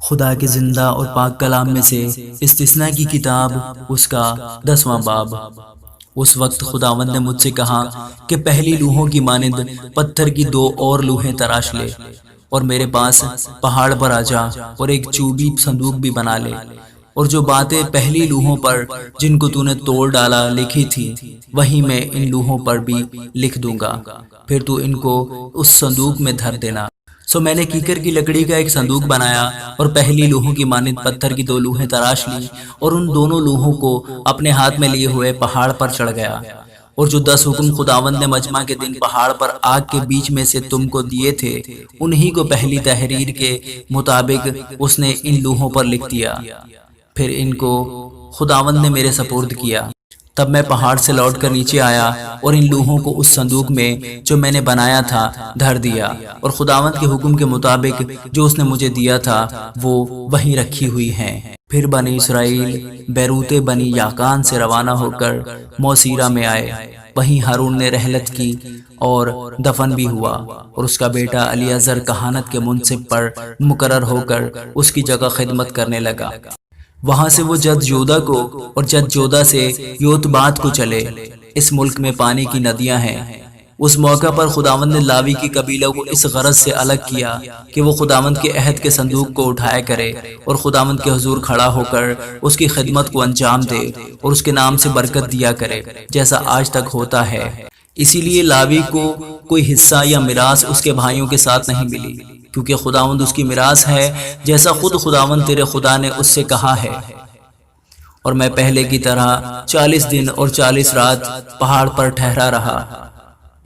خدا کے زندہ اور پاک کلام میں سے استثناء کی کتاب اس کا 10واں باب۔ اس وقت خداوند نے مجھ سے کہا کہ پہلی لوحوں کی مانند پتھر کی 2 اور لوحیں تراش لے اور میرے پاس پہاڑ پر آ جا اور ایک چوبی صندوق بھی بنا لے، اور جو باتیں پہلی لوحوں پر جن کو تو نے توڑ ڈالا لکھی تھی وہیں میں ان لوحوں پر بھی لکھ دوں گا، پھر تو ان کو اس صندوق میں دھر دینا۔ سو میں نے کیکر کی لکڑی کا ایک صندوق بنایا اور پہلی لوحوں کی مانند پتھر کی 2 لوحیں تراش لی اور ان دونوں لوحوں کو اپنے ہاتھ میں لیے ہوئے پہاڑ پر چڑھ گیا، اور جو 10 حکم خداوند نے مجمع کے دن پہاڑ پر آگ کے بیچ میں سے تم کو دیے تھے انہی کو پہلی تحریر کے مطابق اس نے ان لوحوں پر لکھ دیا۔ پھر ان کو خداوند نے میرے سپرد کیا۔ تب میں پہاڑ سے لوٹ کر نیچے آیا اور ان لوحوں کو اس صندوق میں جو میں نے بنایا تھا دھر دیا، اور خداوند کے حکم کے مطابق جو اس نے مجھے دیا تھا وہ وہیں رکھی ہوئی ہیں۔ پھر بنی اسرائیل بیروت بنی یاکان سے روانہ ہو کر موسیرا میں آئے، وہیں ہارون نے رحلت کی اور دفن بھی ہوا، اور اس کا بیٹا الیعزر کہانت کے منصب پر مقرر ہو کر اس کی جگہ خدمت کرنے لگا۔ وہاں سے وہ جد یودا کو اور جد یودا سے یوتبات کو چلے۔ اس ملک میں پانی کی ندیاں ہیں۔ اس موقع پر خداوند نے لاوی کی قبیلہ کو اس غرض سے الگ کیا کہ وہ خداوند کے عہد کے صندوق کو اٹھایا کرے اور خداوند کے حضور کھڑا ہو کر اس کی خدمت کو انجام دے اور اس کے نام سے برکت دیا کرے جیسا آج تک ہوتا ہے۔ اسی لیے لاوی کو کوئی حصہ یا میراث اس کے بھائیوں کے ساتھ نہیں ملی، کیونکہ خداوند اس کی میراث ہے جیسا خود خداوند تیرے خدا نے اس سے کہا ہے۔ اور میں پہلے کی طرح 40 دن اور 40 رات پہاڑ پر ٹھہرا رہا۔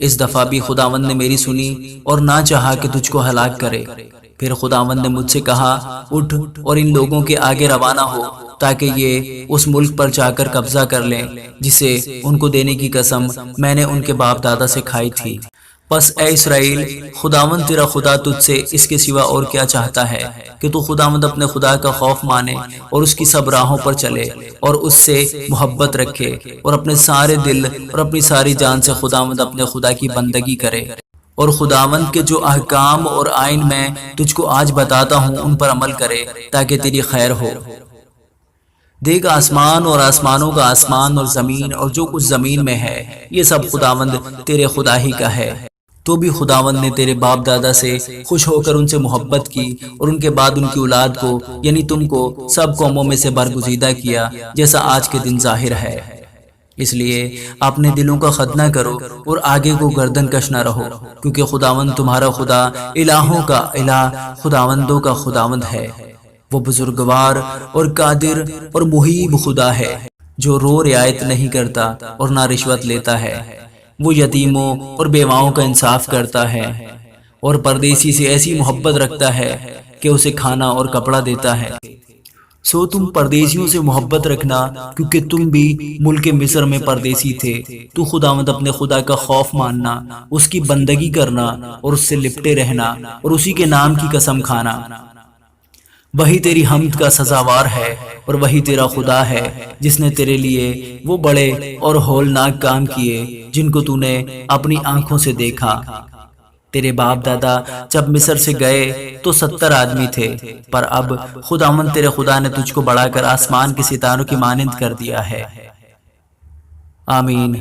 اس دفعہ بھی خداوند نے میری سنی اور نہ چاہا کہ تجھ کو ہلاک کرے۔ پھر خداوند نے مجھ سے کہا، اٹھ اور ان لوگوں کے آگے روانہ ہو تاکہ یہ اس ملک پر جا کر قبضہ کر لیں جسے ان کو دینے کی قسم میں نے ان کے باپ دادا سے کھائی تھی۔ پس اے اسرائیل، خداوند تیرا خدا تجھ سے اس کے سوا اور کیا چاہتا ہے کہ تو خداوند اپنے خدا کا خوف مانے اور اس کی سب راہوں پر چلے اور اس سے محبت رکھے اور اپنے سارے دل اور اپنی ساری جان سے خداوند اپنے خدا کی بندگی کرے، اور خداوند کے جو احکام اور آئین میں تجھ کو آج بتاتا ہوں ان پر عمل کرے تاکہ تیری خیر ہو۔ دیکھ، آسمان اور آسمانوں کا آسمان اور زمین اور جو کچھ زمین میں ہے یہ سب خداوند تیرے خدا ہی کا ہے۔ تو بھی خداوند نے تیرے باپ دادا سے خوش ہو کر ان سے محبت کی اور ان کے بعد ان کی اولاد کو یعنی تم کو سب قوموں میں سے برگزیدہ کیا جیسا آج کے دن ظاہر ہے۔ اس لیے اپنے دلوں کا خط نہ کرو اور آگے کو گردن کش نہ رہو، کیونکہ خداوند تمہارا خدا الہوں کا الہ خداوندوں کا خداوند ہے۔ وہ بزرگوار اور قادر اور محیب خدا ہے جو رو رعایت نہیں کرتا اور نہ رشوت لیتا ہے۔ وہ یتیموں اور بیواؤں کا انصاف کرتا ہے اور پردیسی سے ایسی محبت رکھتا ہے کہ اسے کھانا اور کپڑا دیتا ہے۔ سو تم پردیسیوں سے محبت رکھنا، کیونکہ تم بھی ملک مصر میں پردیسی تھے۔ تو خداوند اپنے خدا کا خوف ماننا، اس کی بندگی کرنا اور اس سے لپٹے رہنا اور اسی کے نام کی قسم کھانا۔ وہی تیری حمد کا سزاوار ہے اور وہی تیرا خدا ہے جس نے تیرے لیے وہ بڑے اور ہولناک کام کیے جن کو تو نے اپنی آنکھوں سے دیکھا۔ تیرے باپ دادا جب مصر سے گئے تو 70 آدمی تھے، پر اب خداوند تیرے خدا نے تجھ کو بڑھا کر آسمان کے ستاروں کی مانند کر دیا ہے۔ آمین۔